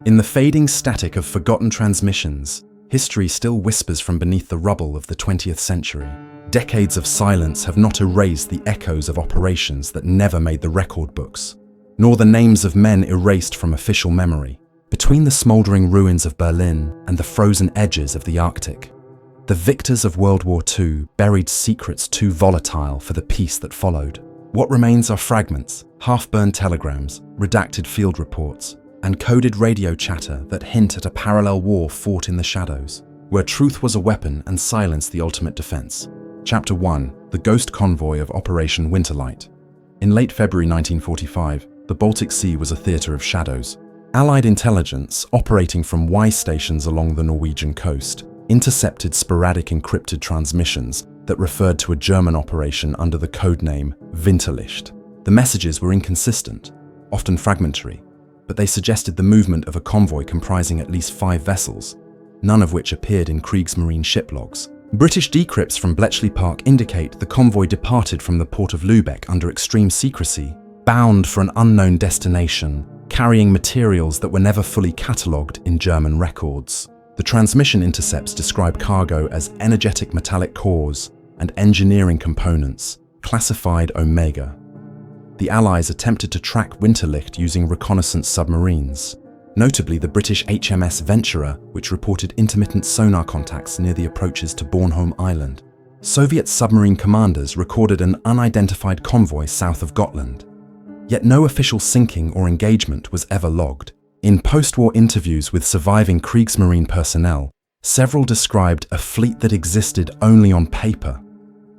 In the fading static of forgotten transmissions, history still whispers from beneath the rubble of the 20th century. Decades of silence have not erased the echoes of operations that never made the record books, nor the names of men erased from official memory. Between the smouldering ruins of Berlin and the frozen edges of the Arctic, the victors of World War II buried secrets too volatile for the peace that followed. What remains are fragments, half-burned telegrams, redacted field reports, and coded radio chatter that hint at a parallel war fought in the shadows, where truth was a weapon and silence the ultimate defense. Chapter 1: The Ghost Convoy of Operation Winterlight. In late February 1945, the Baltic Sea was a theatre of shadows. Allied intelligence, operating from WWII stations along the Norwegian coast, intercepted sporadic encrypted transmissions that referred to a German operation under the codename Winterlicht. The messages were inconsistent, often fragmentary, but they suggested the movement of a convoy comprising at least 5 vessels, none of which appeared in Kriegsmarine ship logs. British decrypts from Bletchley Park indicate the convoy departed from the port of Lübeck under extreme secrecy, bound for an unknown destination, carrying materials that were never fully catalogued in German records. The transmission intercepts describe cargo as energetic metallic cores and engineering components, classified Omega. The Allies attempted to track Winterlicht using reconnaissance submarines, notably the British HMS Venturer, which reported intermittent sonar contacts near the approaches to Bornholm Island. Soviet submarine commanders recorded an unidentified convoy south of Gotland. Yet no official sinking or engagement was ever logged. In post-war interviews with surviving Kriegsmarine personnel, several described a fleet that existed only on paper,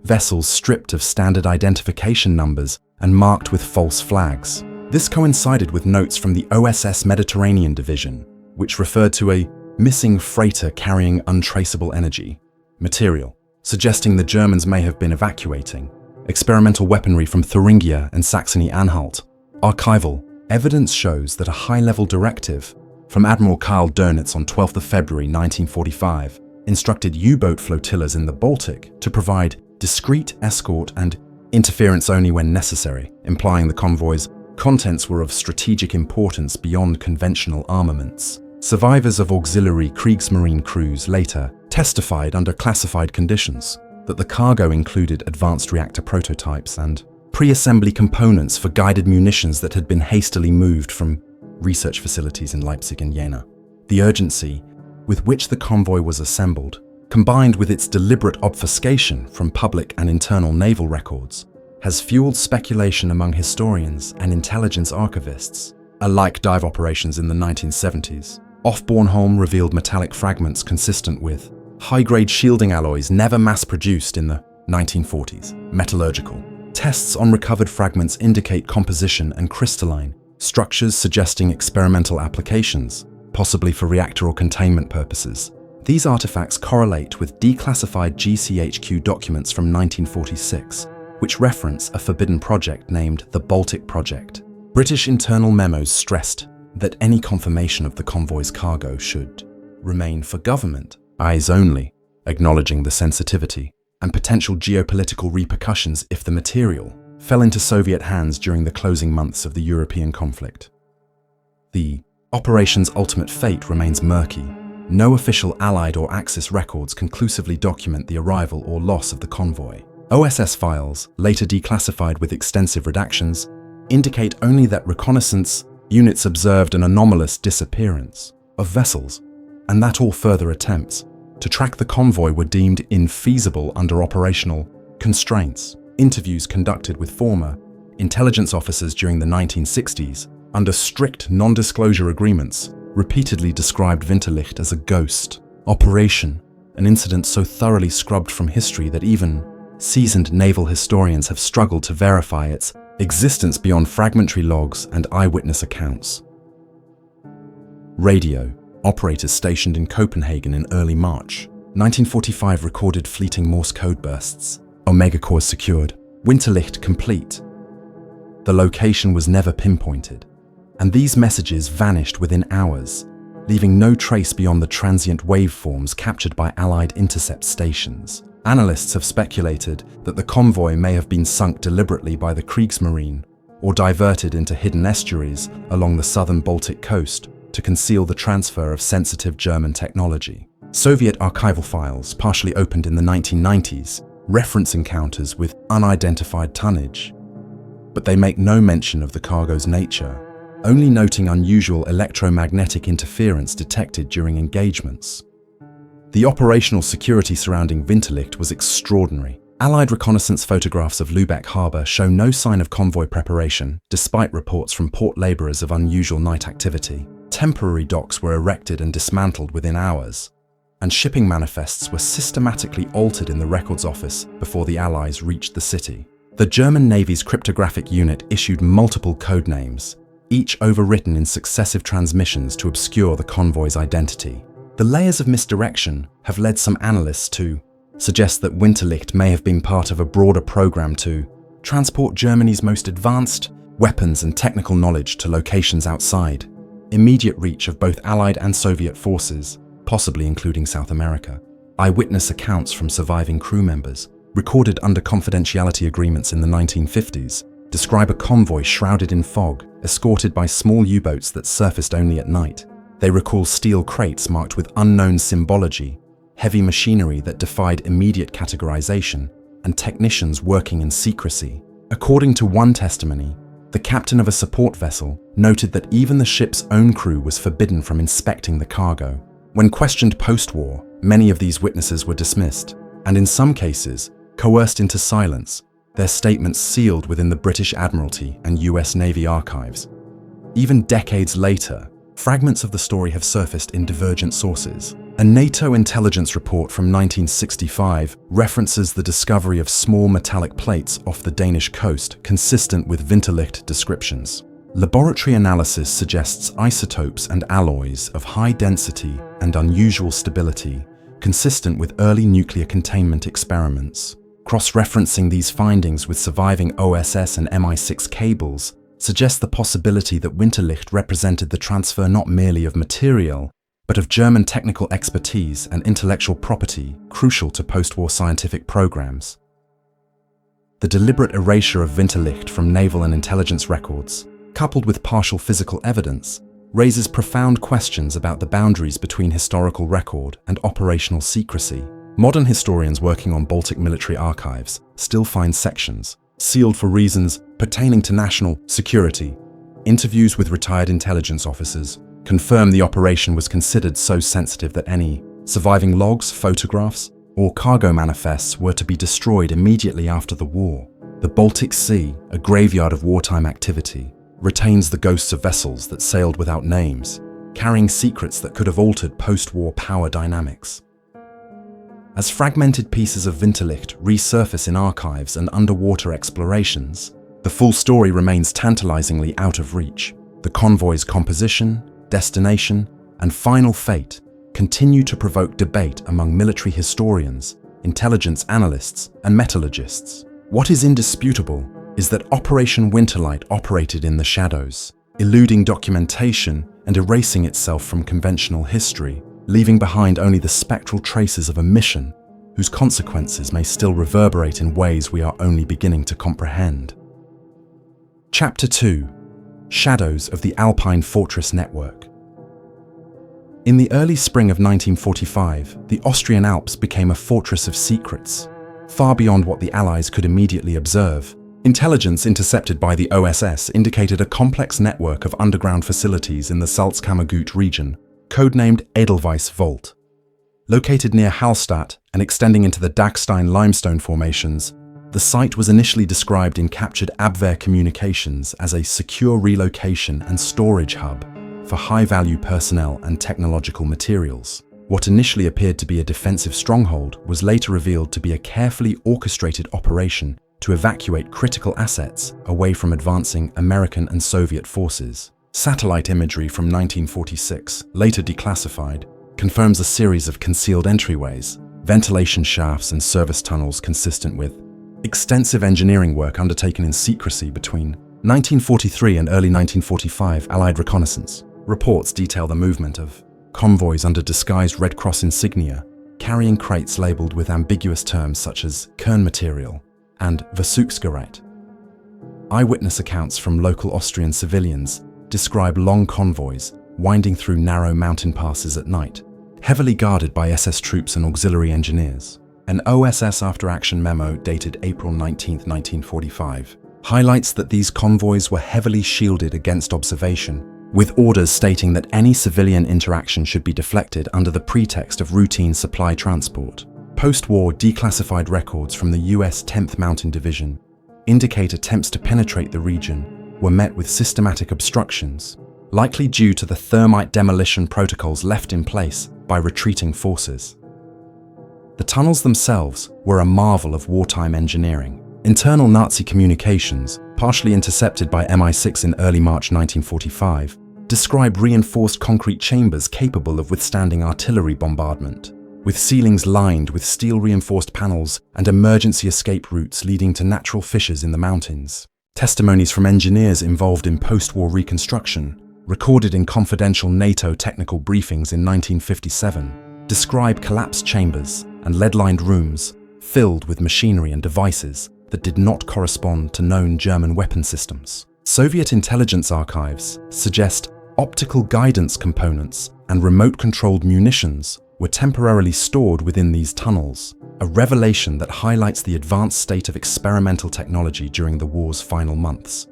vessels stripped of standard identification numbers and marked with false flags. This coincided with notes from the OSS Mediterranean Division, which referred to a missing freighter carrying untraceable energy material, suggesting the Germans may have been evacuating experimental weaponry from Thuringia and Saxony-Anhalt. Archival evidence shows that a high-level directive from Admiral Karl Dönitz on 12th of February 1945 instructed U-boat flotillas in the Baltic to provide discreet escort and interference only when necessary, implying the convoy's contents were of strategic importance beyond conventional armaments. Survivors of auxiliary Kriegsmarine crews later testified under classified conditions that the cargo included advanced reactor prototypes and pre-assembly components for guided munitions that had been hastily moved from research facilities in Leipzig and Jena. The urgency with which the convoy was assembled, combined with its deliberate obfuscation from public and internal naval records, has fueled speculation among historians and intelligence archivists. Like dive operations in the 1970s, off Bornholm revealed metallic fragments consistent with high-grade shielding alloys never mass-produced in the 1940s. Metallurgical tests on recovered fragments indicate composition and crystalline structures suggesting experimental applications, possibly for reactor or containment purposes. These artifacts correlate with declassified GCHQ documents from 1946, which reference a forbidden project named the Baltic Project. British internal memos stressed that any confirmation of the convoy's cargo should remain for government eyes only, acknowledging the sensitivity and potential geopolitical repercussions if the material fell into Soviet hands during the closing months of the European conflict. The operation's ultimate fate remains murky. No official Allied or Axis records conclusively document the arrival or loss of the convoy. OSS files, later declassified with extensive redactions, indicate only that reconnaissance units observed an anomalous disappearance of vessels, and that all further attempts to track the convoy were deemed infeasible under operational constraints. Interviews conducted with former intelligence officers during the 1960s, under strict non-disclosure agreements, repeatedly described Winterlicht as a ghost operation, an incident so thoroughly scrubbed from history that even seasoned naval historians have struggled to verify its existence beyond fragmentary logs and eyewitness accounts. Radio operators stationed in Copenhagen in early March 1945 recorded fleeting Morse code bursts. Omega cores secured, Winterlicht complete. The location was never pinpointed, and these messages vanished within hours, leaving no trace beyond the transient waveforms captured by Allied intercept stations. Analysts have speculated that the convoy may have been sunk deliberately by the Kriegsmarine or diverted into hidden estuaries along the southern Baltic coast, to conceal the transfer of sensitive German technology. Soviet archival files, partially opened in the 1990s, reference encounters with unidentified tonnage, but they make no mention of the cargo's nature, only noting unusual electromagnetic interference detected during engagements. The operational security surrounding Winterlicht was extraordinary. Allied reconnaissance photographs of Lübeck harbour show no sign of convoy preparation, despite reports from port labourers of unusual night activity. Temporary docks were erected and dismantled within hours, and shipping manifests were systematically altered in the records office before the Allies reached the city. The German Navy's cryptographic unit issued multiple code names, each overwritten in successive transmissions to obscure the convoy's identity. The layers of misdirection have led some analysts to suggest that Winterlicht may have been part of a broader program to transport Germany's most advanced weapons and technical knowledge to locations outside immediate reach of both Allied and Soviet forces, possibly including South America. Eyewitness accounts from surviving crew members, recorded under confidentiality agreements in the 1950s, describe a convoy shrouded in fog, escorted by small U-boats that surfaced only at night. They recall steel crates marked with unknown symbology, heavy machinery that defied immediate categorization, and technicians working in secrecy. According to one testimony, the captain of a support vessel noted that even the ship's own crew was forbidden from inspecting the cargo. When questioned post-war, many of these witnesses were dismissed, and in some cases, coerced into silence, their statements sealed within the British Admiralty and US Navy archives. Even decades later, fragments of the story have surfaced in divergent sources. A NATO intelligence report from 1965 references the discovery of small metallic plates off the Danish coast consistent with Winterlicht descriptions. Laboratory analysis suggests isotopes and alloys of high density and unusual stability, consistent with early nuclear containment experiments. Cross-referencing these findings with surviving OSS and MI6 cables suggests the possibility that Winterlicht represented the transfer not merely of material, but of German technical expertise and intellectual property crucial to post-war scientific programs. The deliberate erasure of Winterlicht from naval and intelligence records, coupled with partial physical evidence, raises profound questions about the boundaries between historical record and operational secrecy. Modern historians working on Baltic military archives still find sections, sealed for reasons pertaining to national security. Interviews with retired intelligence officers confirm the operation was considered so sensitive that any surviving logs, photographs, or cargo manifests were to be destroyed immediately after the war. The Baltic Sea, a graveyard of wartime activity, retains the ghosts of vessels that sailed without names, carrying secrets that could have altered post-war power dynamics. As fragmented pieces of Winterlicht resurface in archives and underwater explorations, the full story remains tantalizingly out of reach. The convoy's composition, destination, and final fate continue to provoke debate among military historians, intelligence analysts, and metallurgists. What is indisputable is that Operation Winterlight operated in the shadows, eluding documentation and erasing itself from conventional history, leaving behind only the spectral traces of a mission whose consequences may still reverberate in ways we are only beginning to comprehend. Chapter 2: Shadows of the Alpine Fortress Network. In the early spring of 1945, the Austrian Alps became a fortress of secrets, far beyond what the Allies could immediately observe. Intelligence intercepted by the OSS indicated a complex network of underground facilities in the Salzkammergut region, codenamed Edelweiss Vault. Located near Hallstatt and extending into the Dachstein limestone formations, the site was initially described in captured Abwehr communications as a secure relocation and storage hub for high-value personnel and technological materials. What initially appeared to be a defensive stronghold was later revealed to be a carefully orchestrated operation to evacuate critical assets away from advancing American and Soviet forces. Satellite imagery from 1946, later declassified, confirms a series of concealed entryways, ventilation shafts and service tunnels consistent with extensive engineering work undertaken in secrecy between 1943 and early 1945 Allied reconnaissance. Reports detail the movement of convoys under disguised Red Cross insignia, carrying crates labeled with ambiguous terms such as Kernmaterial and Versuchsgerät. Eyewitness accounts from local Austrian civilians describe long convoys winding through narrow mountain passes at night, heavily guarded by SS troops and auxiliary engineers. An OSS after-action memo dated April 19, 1945, highlights that these convoys were heavily shielded against observation, with orders stating that any civilian interaction should be deflected under the pretext of routine supply transport. Post-war declassified records from the US 10th Mountain Division indicate attempts to penetrate the region were met with systematic obstructions, likely due to the thermite demolition protocols left in place by retreating forces. The tunnels themselves were a marvel of wartime engineering. Internal Nazi communications, partially intercepted by MI6 in early March 1945, describe reinforced concrete chambers capable of withstanding artillery bombardment, with ceilings lined with steel-reinforced panels and emergency escape routes leading to natural fissures in the mountains. Testimonies from engineers involved in post-war reconstruction, recorded in confidential NATO technical briefings in 1957, describe collapsed chambers and lead-lined rooms filled with machinery and devices that did not correspond to known German weapon systems. Soviet intelligence archives suggest optical guidance components and remote-controlled munitions were temporarily stored within these tunnels, a revelation that highlights the advanced state of experimental technology during the war's final months.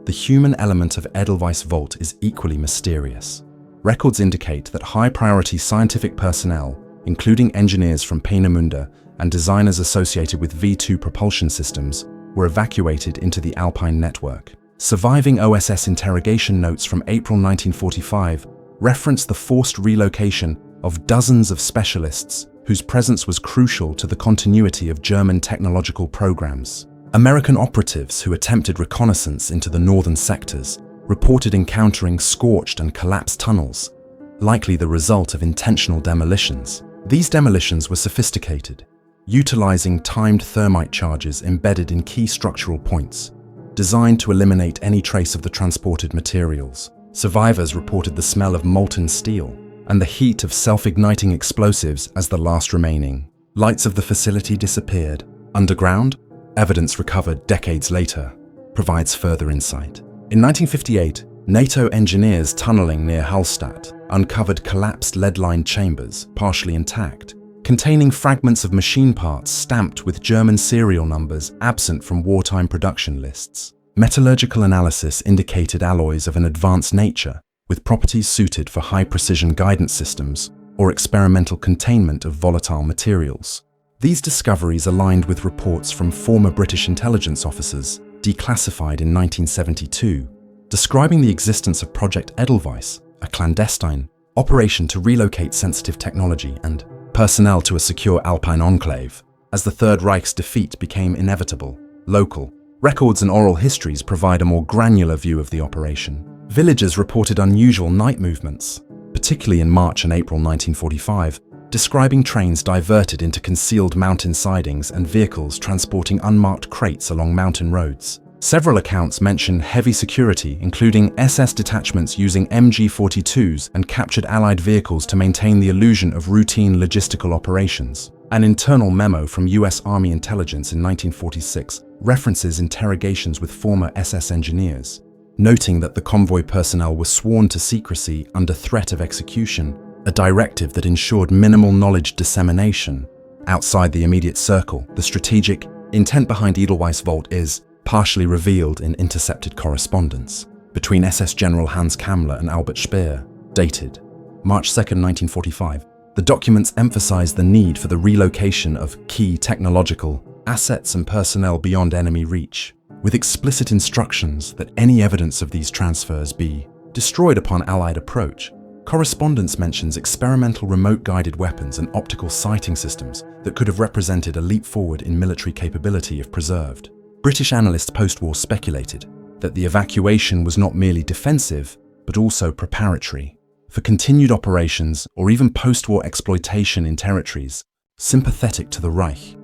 The human element of Edelweiss Vault is equally mysterious. Records indicate that high-priority scientific personnel, including engineers from Peenemünde and designers associated with V2 propulsion systems, were evacuated into the Alpine network. Surviving OSS interrogation notes from April 1945 reference the forced relocation of dozens of specialists whose presence was crucial to the continuity of German technological programs. American operatives who attempted reconnaissance into the northern sectors reported encountering scorched and collapsed tunnels, likely the result of intentional demolitions. These demolitions were sophisticated, utilizing timed thermite charges embedded in key structural points, designed to eliminate any trace of the transported materials. Survivors reported the smell of molten steel and the heat of self-igniting explosives as the last remaining. Lights of the facility disappeared. Underground, evidence recovered decades later, provides further insight. In 1958, NATO engineers tunneling near Hallstatt uncovered collapsed lead-lined chambers, partially intact, containing fragments of machine parts stamped with German serial numbers absent from wartime production lists. Metallurgical analysis indicated alloys of an advanced nature, with properties suited for high-precision guidance systems or experimental containment of volatile materials. These discoveries aligned with reports from former British intelligence officers, declassified in 1972, describing the existence of Project Edelweiss, a clandestine operation to relocate sensitive technology and personnel to a secure Alpine enclave, as the Third Reich's defeat became inevitable. Local records and oral histories provide a more granular view of the operation. Villagers reported unusual night movements, particularly in March and April 1945, describing trains diverted into concealed mountain sidings and vehicles transporting unmarked crates along mountain roads. Several accounts mention heavy security, including SS detachments using MG-42s and captured Allied vehicles to maintain the illusion of routine logistical operations. An internal memo from US Army intelligence in 1946 references interrogations with former SS engineers, noting that the convoy personnel were sworn to secrecy under threat of execution, a directive that ensured minimal knowledge dissemination. Outside the immediate circle, the strategic intent behind Edelweiss Vault is partially revealed in intercepted correspondence between SS General Hans Kammler and Albert Speer, dated March 2, 1945. The documents emphasize the need for the relocation of key technological assets and personnel beyond enemy reach, with explicit instructions that any evidence of these transfers be destroyed upon Allied approach. Correspondence mentions experimental remote-guided weapons and optical sighting systems that could have represented a leap forward in military capability if preserved. British analysts post-war speculated that the evacuation was not merely defensive, but also preparatory for continued operations or even post-war exploitation in territories sympathetic to the Reich.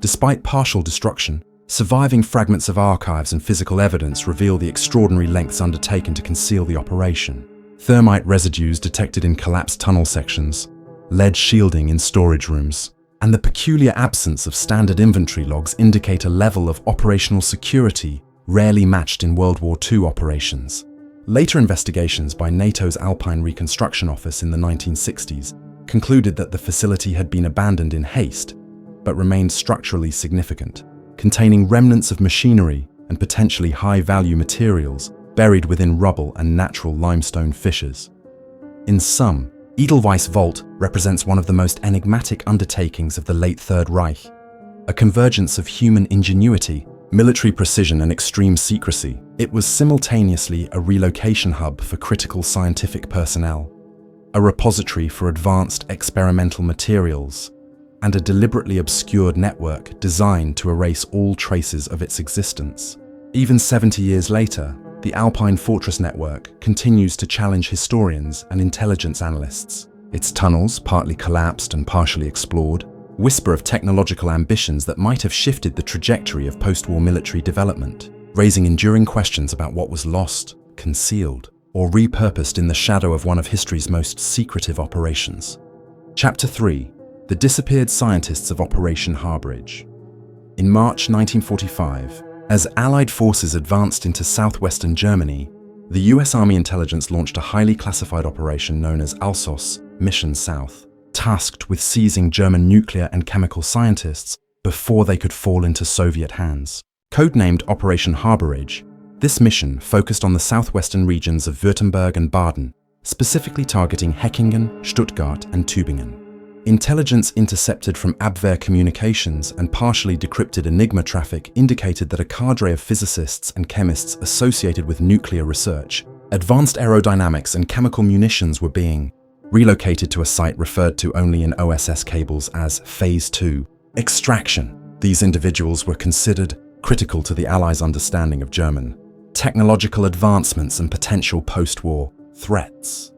Despite partial destruction, surviving fragments of archives and physical evidence reveal the extraordinary lengths undertaken to conceal the operation. Thermite residues detected in collapsed tunnel sections, lead shielding in storage rooms, and the peculiar absence of standard inventory logs indicate a level of operational security rarely matched in World War II operations. Later investigations by NATO's Alpine Reconstruction Office in the 1960s concluded that the facility had been abandoned in haste, but remained structurally significant, containing remnants of machinery and potentially high-value materials buried within rubble and natural limestone fissures. In sum, Edelweiss Vault represents one of the most enigmatic undertakings of the late Third Reich, a convergence of human ingenuity, military precision and extreme secrecy. It was simultaneously a relocation hub for critical scientific personnel, a repository for advanced experimental materials, and a deliberately obscured network designed to erase all traces of its existence. Even 70 years later, the Alpine Fortress network continues to challenge historians and intelligence analysts. Its tunnels, partly collapsed and partially explored, whisper of technological ambitions that might have shifted the trajectory of post-war military development, raising enduring questions about what was lost, concealed, or repurposed in the shadow of one of history's most secretive operations. Chapter 3: The Disappeared Scientists of Operation Harbridge. In March 1945, as Allied forces advanced into southwestern Germany, the US Army intelligence launched a highly classified operation known as Alsos Mission South, tasked with seizing German nuclear and chemical scientists before they could fall into Soviet hands. Codenamed Operation Harbridge, this mission focused on the southwestern regions of Württemberg and Baden, specifically targeting Heckingen, Stuttgart, and Tübingen. Intelligence intercepted from Abwehr communications and partially decrypted Enigma traffic indicated that a cadre of physicists and chemists associated with nuclear research, advanced aerodynamics and chemical munitions were being relocated to a site referred to only in OSS cables as Phase 2, extraction. These individuals were considered critical to the Allies' understanding of German technological advancements and potential post-war threats.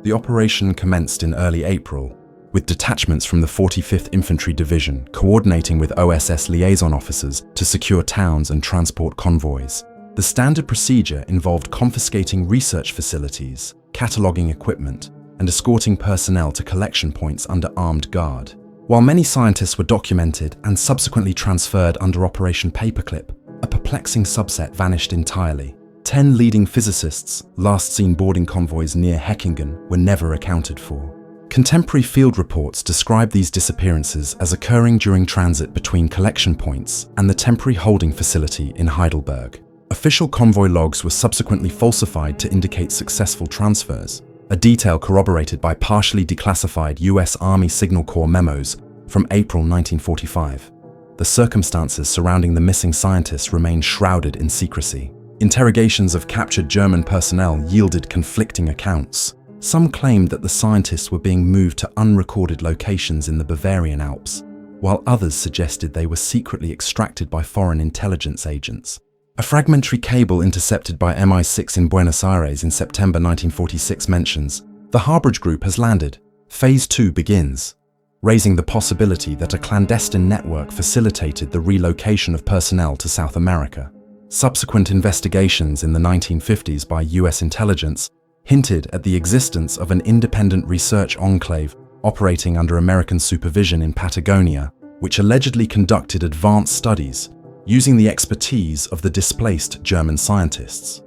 The operation commenced in early April, with detachments from the 45th Infantry Division coordinating with OSS liaison officers to secure towns and transport convoys. The standard procedure involved confiscating research facilities, cataloguing equipment, and escorting personnel to collection points under armed guard. While many scientists were documented and subsequently transferred under Operation Paperclip, a perplexing subset vanished entirely. 10 leading physicists, last seen boarding convoys near Heckingen, were never accounted for. Contemporary field reports describe these disappearances as occurring during transit between collection points and the temporary holding facility in Heidelberg. Official convoy logs were subsequently falsified to indicate successful transfers, a detail corroborated by partially declassified US Army Signal Corps memos from April 1945. The circumstances surrounding the missing scientists remain shrouded in secrecy. Interrogations of captured German personnel yielded conflicting accounts. Some claimed that the scientists were being moved to unrecorded locations in the Bavarian Alps, while others suggested they were secretly extracted by foreign intelligence agents. A fragmentary cable intercepted by MI6 in Buenos Aires in September 1946 mentions, "The Harbridge Group has landed. Phase 2 begins," raising the possibility that a clandestine network facilitated the relocation of personnel to South America. Subsequent investigations in the 1950s by US intelligence hinted at the existence of an independent research enclave operating under American supervision in Patagonia, which allegedly conducted advanced studies using the expertise of the displaced German scientists.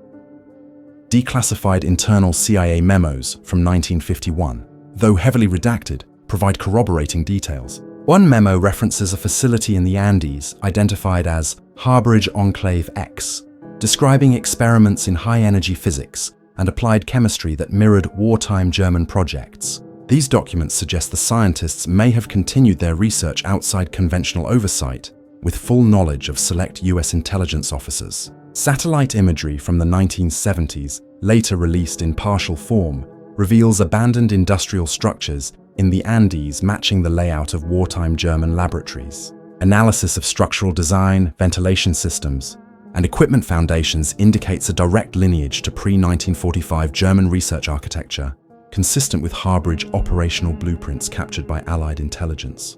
Declassified internal CIA memos from 1951, though heavily redacted, provide corroborating details. One memo references a facility in the Andes identified as Harbridge Enclave X, describing experiments in high-energy physics and applied chemistry that mirrored wartime German projects. These documents suggest the scientists may have continued their research outside conventional oversight, with full knowledge of select US intelligence officers. Satellite imagery from the 1970s, later released in partial form, reveals abandoned industrial structures in the Andes matching the layout of wartime German laboratories. Analysis of structural design, ventilation systems, and equipment foundations indicates a direct lineage to pre-1945 German research architecture, consistent with Harbridge operational blueprints captured by Allied intelligence.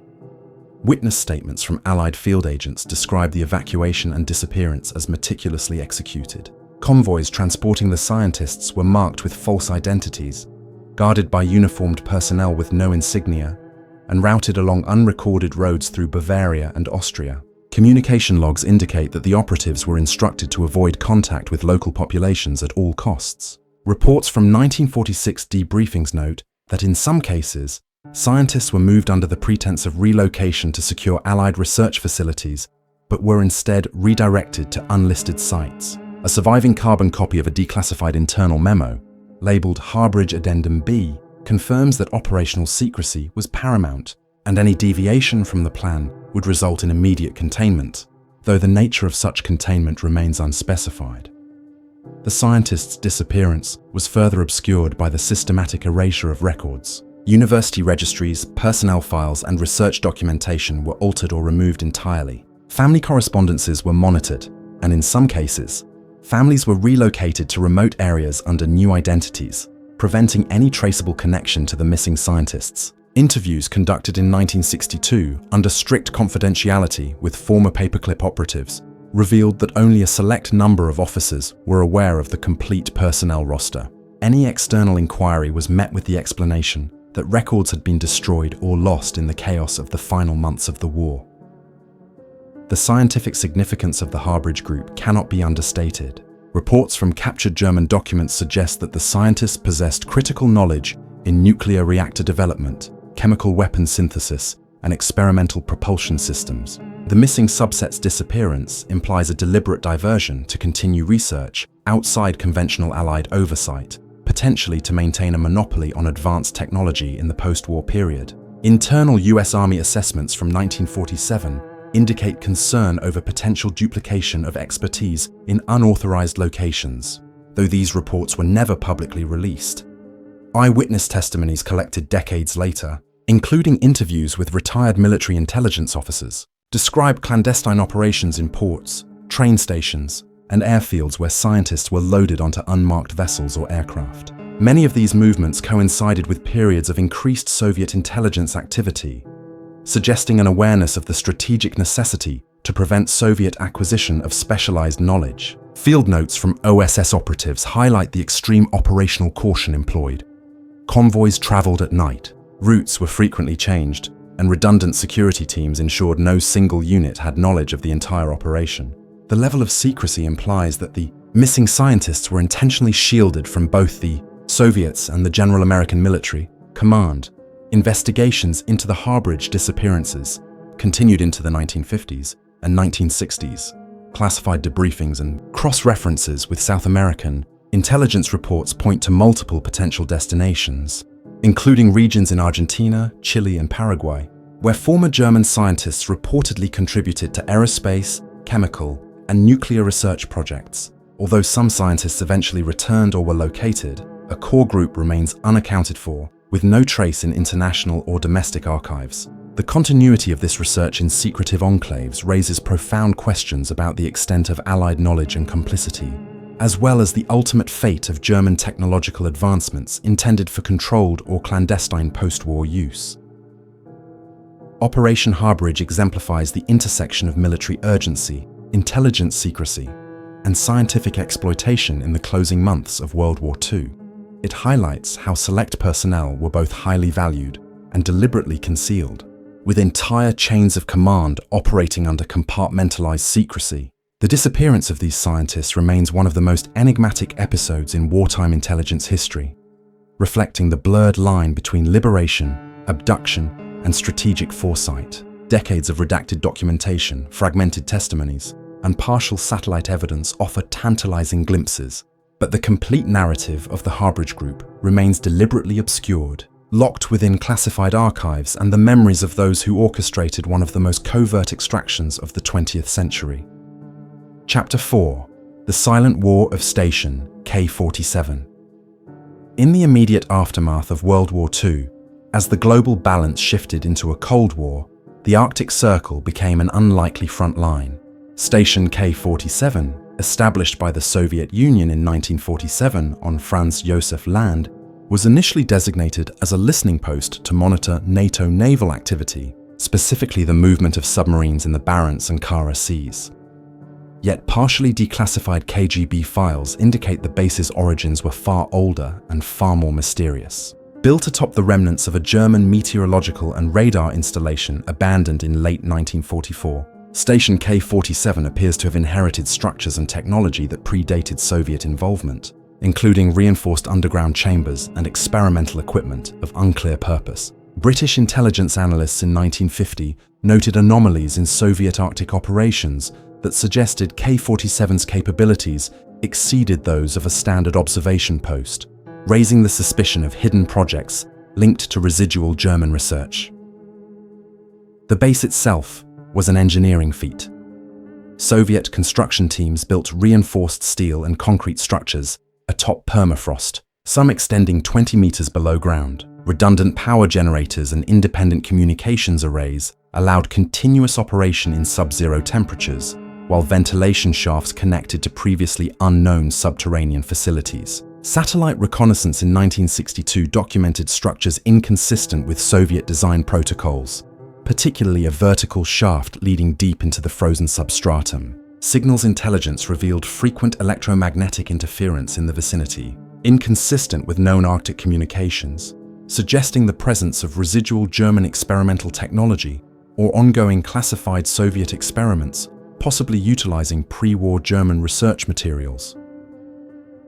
Witness statements from Allied field agents describe the evacuation and disappearance as meticulously executed. Convoys transporting the scientists were marked with false identities, guarded by uniformed personnel with no insignia, and routed along unrecorded roads through Bavaria and Austria. Communication logs indicate that the operatives were instructed to avoid contact with local populations at all costs. Reports from 1946 debriefings note that in some cases, scientists were moved under the pretense of relocation to secure Allied research facilities, but were instead redirected to unlisted sites. A surviving carbon copy of a declassified internal memo, labeled Harbridge Addendum B, confirms that operational secrecy was paramount, and any deviation from the plan would result in immediate containment, though the nature of such containment remains unspecified. The scientist's disappearance was further obscured by the systematic erasure of records. University registries, personnel files, and research documentation were altered or removed entirely. Family correspondences were monitored, and in some cases, families were relocated to remote areas under new identities, preventing any traceable connection to the missing scientists. Interviews conducted in 1962 under strict confidentiality with former paperclip operatives revealed that only a select number of officers were aware of the complete personnel roster. Any external inquiry was met with the explanation that records had been destroyed or lost in the chaos of the final months of the war. The scientific significance of the Harbridge Group cannot be understated. Reports from captured German documents suggest that the scientists possessed critical knowledge in nuclear reactor development, chemical weapon synthesis, and experimental propulsion systems. The missing subset's disappearance implies a deliberate diversion to continue research outside conventional Allied oversight, potentially to maintain a monopoly on advanced technology in the post-war period. Internal US Army assessments from 1947 indicate concern over potential duplication of expertise in unauthorized locations, though these reports were never publicly released. Eyewitness testimonies collected decades later, including interviews with retired military intelligence officers, describe clandestine operations in ports, train stations, and airfields where scientists were loaded onto unmarked vessels or aircraft. Many of these movements coincided with periods of increased Soviet intelligence activity, suggesting an awareness of the strategic necessity to prevent Soviet acquisition of specialized knowledge. Field notes from OSS operatives highlight the extreme operational caution employed. Convoys traveled at night, routes were frequently changed, and redundant security teams ensured no single unit had knowledge of the entire operation. The level of secrecy implies that the missing scientists were intentionally shielded from both the Soviets and the general American military command. Investigations into the Harbridge disappearances continued into the 1950s and 1960s. Classified debriefings and cross-references with South American intelligence reports point to multiple potential destinations, including regions in Argentina, Chile, and Paraguay, where former German scientists reportedly contributed to aerospace, chemical, and nuclear research projects. Although some scientists eventually returned or were located, a core group remains unaccounted for, with no trace in international or domestic archives. The continuity of this research in secretive enclaves raises profound questions about the extent of Allied knowledge and complicity, as well as the ultimate fate of German technological advancements intended for controlled or clandestine post-war use. Operation Harbridge exemplifies the intersection of military urgency, intelligence secrecy, and scientific exploitation in the closing months of World War II. It highlights how select personnel were both highly valued and deliberately concealed, with entire chains of command operating under compartmentalized secrecy. The disappearance of these scientists remains one of the most enigmatic episodes in wartime intelligence history, reflecting the blurred line between liberation, abduction, and strategic foresight. Decades of redacted documentation, fragmented testimonies, and partial satellite evidence offer tantalizing glimpses, but the complete narrative of the Harbridge Group remains deliberately obscured, locked within classified archives and the memories of those who orchestrated one of the most covert extractions of the 20th century. Chapter 4: The Silent War of Station K-47. In the immediate aftermath of World War II, as the global balance shifted into a Cold War, the Arctic Circle became an unlikely front line. Station K-47, established by the Soviet Union in 1947 on Franz Josef Land, was initially designated as a listening post to monitor NATO naval activity, specifically the movement of submarines in the Barents and Kara Seas. Yet partially declassified KGB files indicate the base's origins were far older and far more mysterious. Built atop the remnants of a German meteorological and radar installation abandoned in late 1944, Station K-47 appears to have inherited structures and technology that predated Soviet involvement, including reinforced underground chambers and experimental equipment of unclear purpose. British intelligence analysts in 1950 noted anomalies in Soviet Arctic operations that suggested K-47's capabilities exceeded those of a standard observation post, raising the suspicion of hidden projects linked to residual German research. The base itself was an engineering feat. Soviet construction teams built reinforced steel and concrete structures atop permafrost, some extending 20 meters below ground. Redundant power generators and independent communications arrays allowed continuous operation in sub-zero temperatures, while ventilation shafts connected to previously unknown subterranean facilities. Satellite reconnaissance in 1962 documented structures inconsistent with Soviet design protocols, particularly a vertical shaft leading deep into the frozen substratum. Signals intelligence revealed frequent electromagnetic interference in the vicinity, inconsistent with known Arctic communications, suggesting the presence of residual German experimental technology or ongoing classified Soviet experiments, possibly utilizing pre-war German research materials.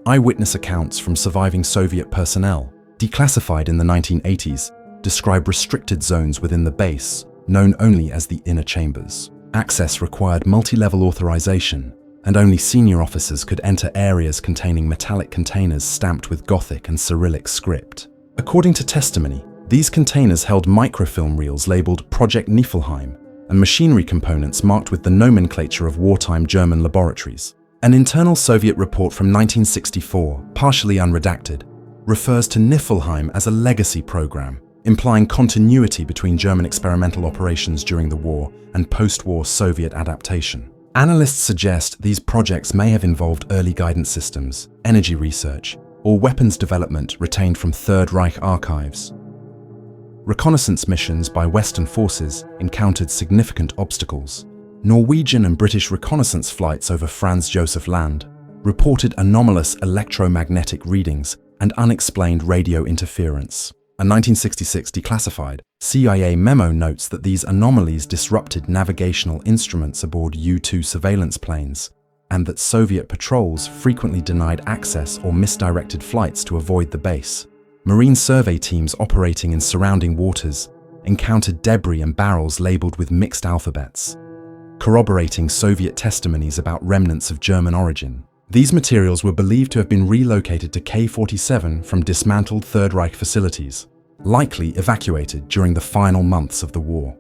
Eyewitness accounts from surviving Soviet personnel, declassified in the 1980s, describe restricted zones within the base, known only as the inner chambers. Access required multi-level authorization, and only senior officers could enter areas containing metallic containers stamped with Gothic and Cyrillic script. According to testimony, these containers held microfilm reels labeled Project Niflheim and machinery components marked with the nomenclature of wartime German laboratories. An internal Soviet report from 1964, partially unredacted, refers to Niflheim as a legacy program, implying continuity between German experimental operations during the war and post-war Soviet adaptation. Analysts suggest these projects may have involved early guidance systems, energy research, or weapons development retained from Third Reich archives. Reconnaissance missions by Western forces encountered significant obstacles. Norwegian and British reconnaissance flights over Franz Josef Land reported anomalous electromagnetic readings and unexplained radio interference. A 1966 declassified CIA memo notes that these anomalies disrupted navigational instruments aboard U-2 surveillance planes, and that Soviet patrols frequently denied access or misdirected flights to avoid the base. Marine survey teams operating in surrounding waters encountered debris and barrels labeled with mixed alphabets, corroborating Soviet testimonies about remnants of German origin. These materials were believed to have been relocated to K-47 from dismantled Third Reich facilities, likely evacuated during the final months of the war.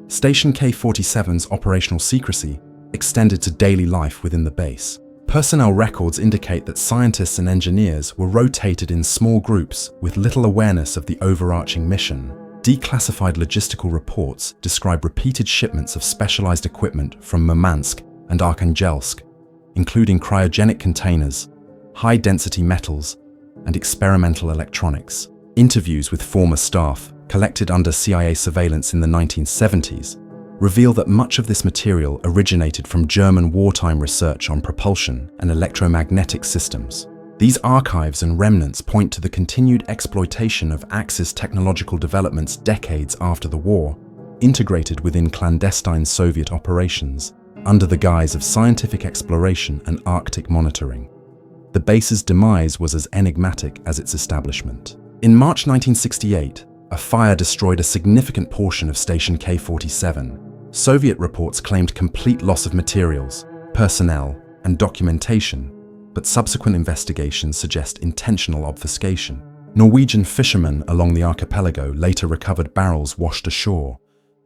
Station K-47's operational secrecy extended to daily life within the base. Personnel records indicate that scientists and engineers were rotated in small groups with little awareness of the overarching mission. Declassified logistical reports describe repeated shipments of specialized equipment from Murmansk and Arkhangelsk, including cryogenic containers, high-density metals, and experimental electronics. Interviews with former staff, collected under CIA surveillance in the 1970s, reveal that much of this material originated from German wartime research on propulsion and electromagnetic systems. These archives and remnants point to the continued exploitation of Axis technological developments decades after the war, integrated within clandestine Soviet operations, under the guise of scientific exploration and Arctic monitoring. The base's demise was as enigmatic as its establishment. In March 1968, a fire destroyed a significant portion of Station K-47. Soviet reports claimed complete loss of materials, personnel, and documentation, but subsequent investigations suggest intentional obfuscation. Norwegian fishermen along the archipelago later recovered barrels washed ashore,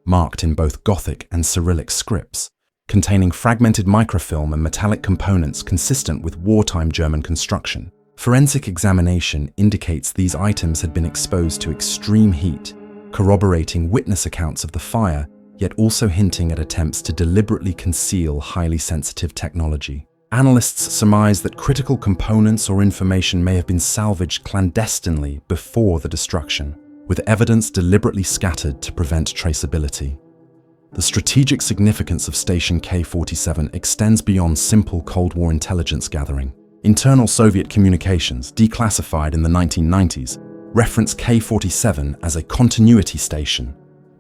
marked in both Gothic and Cyrillic scripts, containing fragmented microfilm and metallic components consistent with wartime German construction. Forensic examination indicates these items had been exposed to extreme heat, corroborating witness accounts of the fire, yet also hinting at attempts to deliberately conceal highly sensitive technology. Analysts surmise that critical components or information may have been salvaged clandestinely before the destruction, with evidence deliberately scattered to prevent traceability. The strategic significance of Station K-47 extends beyond simple Cold War intelligence gathering. Internal Soviet communications, declassified in the 1990s, reference K-47 as a continuity station,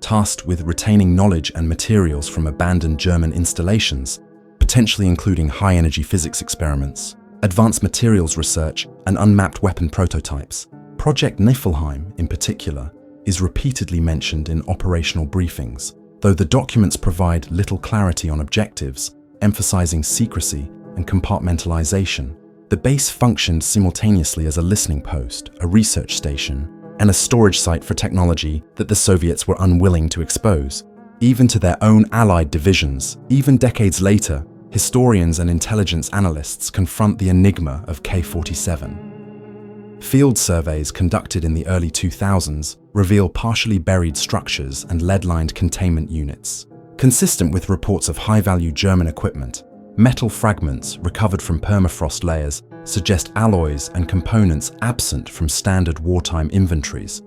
tasked with retaining knowledge and materials from abandoned German installations, potentially including high-energy physics experiments, advanced materials research, and unmapped weapon prototypes. Project Niflheim, in particular, is repeatedly mentioned in operational briefings, though the documents provide little clarity on objectives, emphasizing secrecy and compartmentalization. The base functioned simultaneously as a listening post, a research station, and a storage site for technology that the Soviets were unwilling to expose, even to their own Allied divisions. Even decades later, historians and intelligence analysts confront the enigma of K-47. Field surveys conducted in the early 2000s reveal partially buried structures and lead-lined containment units. Consistent with reports of high-value German equipment, metal fragments recovered from permafrost layers suggest alloys and components absent from standard wartime inventories,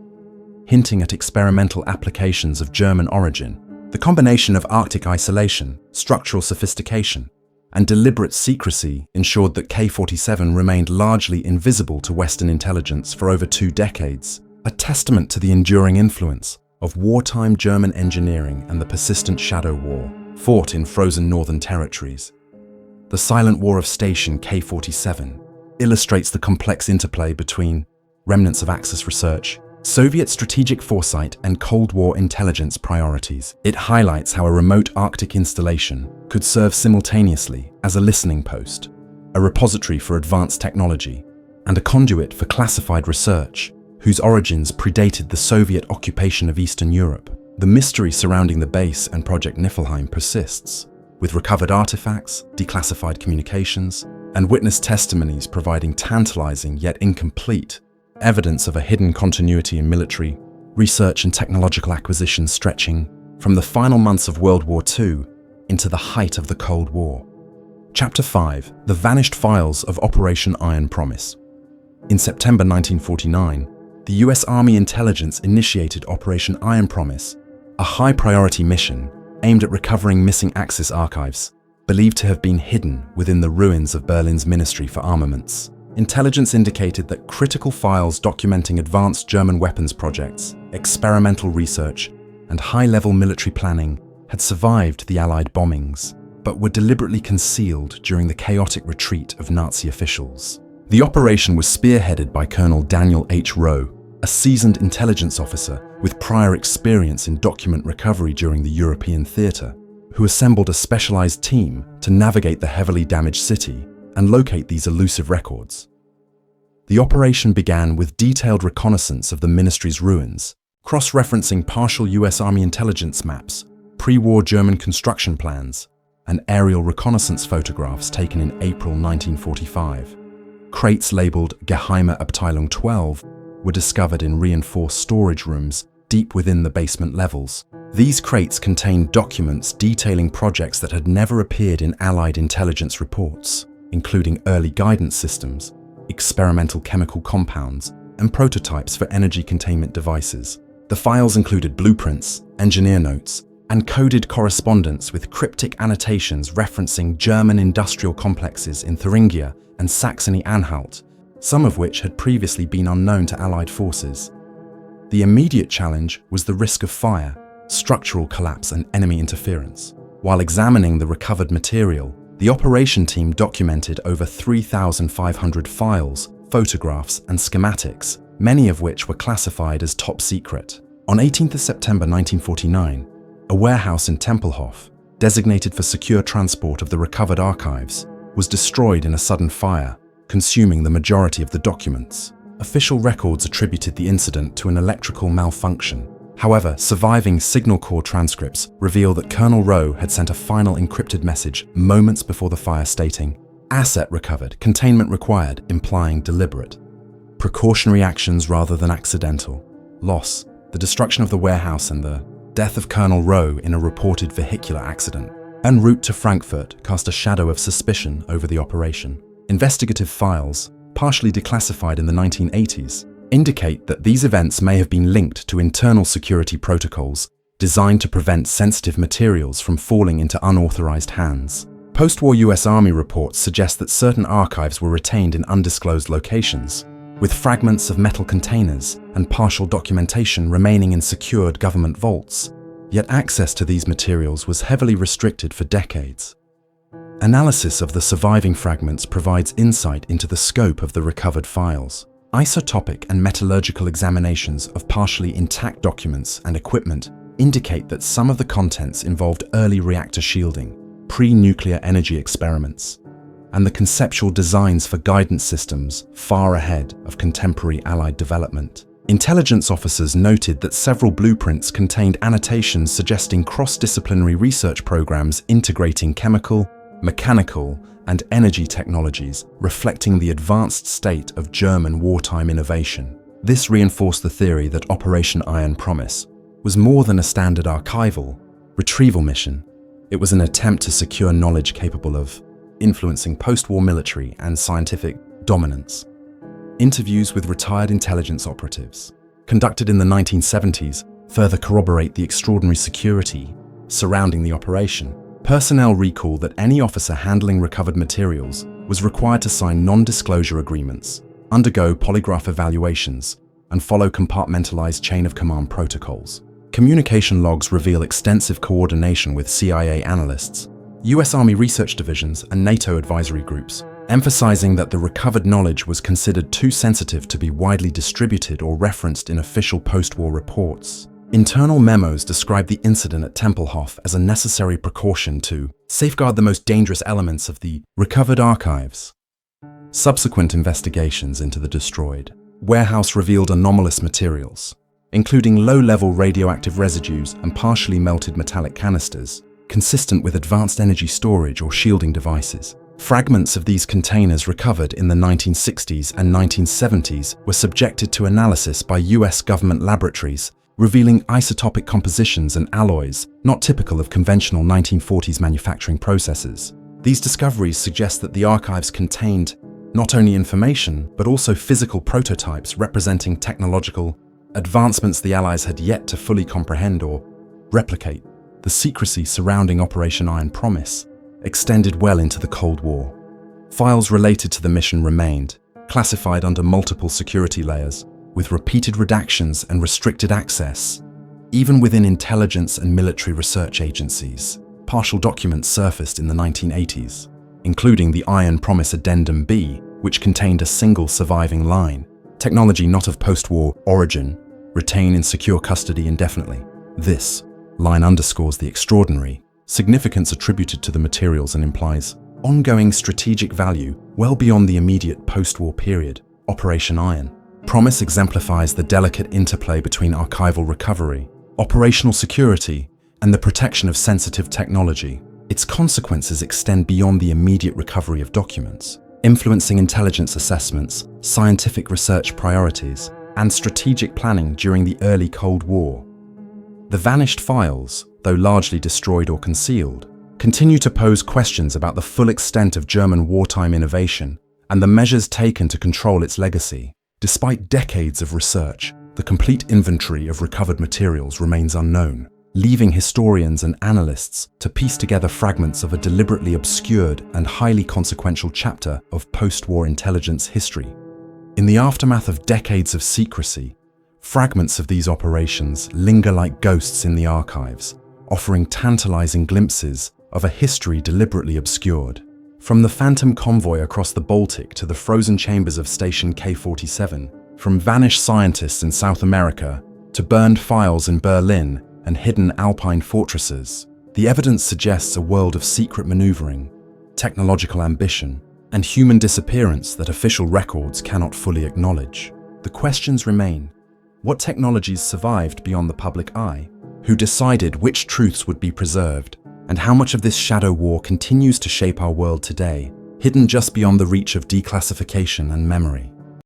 hinting at experimental applications of German origin. The combination of Arctic isolation, structural sophistication, and deliberate secrecy ensured that K-47 remained largely invisible to Western intelligence for over 2 decades, a testament to the enduring influence of wartime German engineering and the persistent shadow war fought in frozen northern territories. The silent war of Station K-47 illustrates the complex interplay between remnants of Axis research, Soviet strategic foresight, and Cold War intelligence priorities. It highlights how a remote Arctic installation could serve simultaneously as a listening post, a repository for advanced technology, and a conduit for classified research, whose origins predated the Soviet occupation of Eastern Europe. The mystery surrounding the base and Project Niflheim persists, with recovered artifacts, declassified communications, and witness testimonies providing tantalizing yet incomplete evidence of a hidden continuity in military, research and technological acquisitions stretching from the final months of World War II into the height of the Cold War. Chapter 5: The Vanished Files of Operation Iron Promise. In September 1949, the US Army intelligence initiated Operation Iron Promise, a high-priority mission aimed at recovering missing Axis archives, believed to have been hidden within the ruins of Berlin's Ministry for Armaments. Intelligence indicated that critical files documenting advanced German weapons projects, experimental research, and high-level military planning had survived the Allied bombings, but were deliberately concealed during the chaotic retreat of Nazi officials. The operation was spearheaded by Colonel Daniel H. Rowe, a seasoned intelligence officer with prior experience in document recovery during the European theater, who assembled a specialized team to navigate the heavily damaged city and locate these elusive records. The operation began with detailed reconnaissance of the ministry's ruins, cross-referencing partial US Army intelligence maps, pre-war German construction plans, and aerial reconnaissance photographs taken in April 1945. Crates labeled Geheime Abteilung 12 were discovered in reinforced storage rooms deep within the basement levels. These crates contained documents detailing projects that had never appeared in Allied intelligence reports, including early guidance systems, experimental chemical compounds, and prototypes for energy containment devices. The files included blueprints, engineer notes, and coded correspondence with cryptic annotations referencing German industrial complexes in Thuringia and Saxony-Anhalt, some of which had previously been unknown to Allied forces. The immediate challenge was the risk of fire, structural collapse, and enemy interference. While examining the recovered material, the operation team documented over 3,500 files, photographs, and schematics, many of which were classified as top secret. On 18th of September 1949, a warehouse in Tempelhof, designated for secure transport of the recovered archives, was destroyed in a sudden fire, consuming the majority of the documents. Official records attributed the incident to an electrical malfunction. However, surviving Signal Corps transcripts reveal that Colonel Rowe had sent a final encrypted message moments before the fire stating, "Asset recovered, containment required," implying deliberate. Precautionary actions rather than accidental. Loss, the destruction of the warehouse and the death of Colonel Rowe in a reported vehicular accident, en route to Frankfurt, cast a shadow of suspicion over the operation. Investigative files, partially declassified in the 1980s, indicate that these events may have been linked to internal security protocols designed to prevent sensitive materials from falling into unauthorized hands. Post-war US Army reports suggest that certain archives were retained in undisclosed locations, with fragments of metal containers and partial documentation remaining in secured government vaults. Yet access to these materials was heavily restricted for decades. Analysis of the surviving fragments provides insight into the scope of the recovered files. Isotopic and metallurgical examinations of partially intact documents and equipment indicate that some of the contents involved early reactor shielding, pre-nuclear energy experiments, and the conceptual designs for guidance systems far ahead of contemporary Allied development. Intelligence officers noted that several blueprints contained annotations suggesting cross-disciplinary research programs integrating chemical, mechanical, and energy technologies, reflecting the advanced state of German wartime innovation. This reinforced the theory that Operation Iron Promise was more than a standard archival, retrieval mission. It was an attempt to secure knowledge capable of influencing post-war military and scientific dominance. Interviews with retired intelligence operatives, conducted in the 1970s, further corroborate the extraordinary security surrounding the operation. Personnel recall that any officer handling recovered materials was required to sign non-disclosure agreements, undergo polygraph evaluations, and follow compartmentalized chain-of-command protocols. Communication logs reveal extensive coordination with CIA analysts, US Army research divisions, and NATO advisory groups, emphasizing that the recovered knowledge was considered too sensitive to be widely distributed or referenced in official post-war reports. Internal memos describe the incident at Tempelhof as a necessary precaution to safeguard the most dangerous elements of the recovered archives. Subsequent investigations into the destroyed warehouse revealed anomalous materials, including low-level radioactive residues and partially melted metallic canisters, consistent with advanced energy storage or shielding devices. Fragments of these containers recovered in the 1960s and 1970s were subjected to analysis by US government laboratories, revealing isotopic compositions and alloys not typical of conventional 1940s manufacturing processes. These discoveries suggest that the archives contained not only information, but also physical prototypes representing technological advancements the Allies had yet to fully comprehend or replicate. The secrecy surrounding Operation Iron Promise extended well into the Cold War. Files related to the mission remained, classified under multiple security layers, with repeated redactions and restricted access. Even within intelligence and military research agencies, partial documents surfaced in the 1980s, including the Iron Promise Addendum B, which contained a single surviving line. Technology not of post-war origin, retain in secure custody indefinitely. This line underscores the extraordinary significance attributed to the materials and implies ongoing strategic value well beyond the immediate post-war period. Operation Iron Promise exemplifies the delicate interplay between archival recovery, operational security, and the protection of sensitive technology. Its consequences extend beyond the immediate recovery of documents, influencing intelligence assessments, scientific research priorities, and strategic planning during the early Cold War. The vanished files, though largely destroyed or concealed, continue to pose questions about the full extent of German wartime innovation and the measures taken to control its legacy. Despite decades of research, the complete inventory of recovered materials remains unknown, leaving historians and analysts to piece together fragments of a deliberately obscured and highly consequential chapter of post-war intelligence history. In the aftermath of decades of secrecy, fragments of these operations linger like ghosts in the archives, offering tantalizing glimpses of a history deliberately obscured. From the phantom convoy across the Baltic to the frozen chambers of Station K-47, from vanished scientists in South America to burned files in Berlin and hidden Alpine fortresses, the evidence suggests a world of secret maneuvering, technological ambition, and human disappearance that official records cannot fully acknowledge. The questions remain: what technologies survived beyond the public eye? Who decided which truths would be preserved? And how much of this shadow war continues to shape our world today, hidden just beyond the reach of declassification and memory?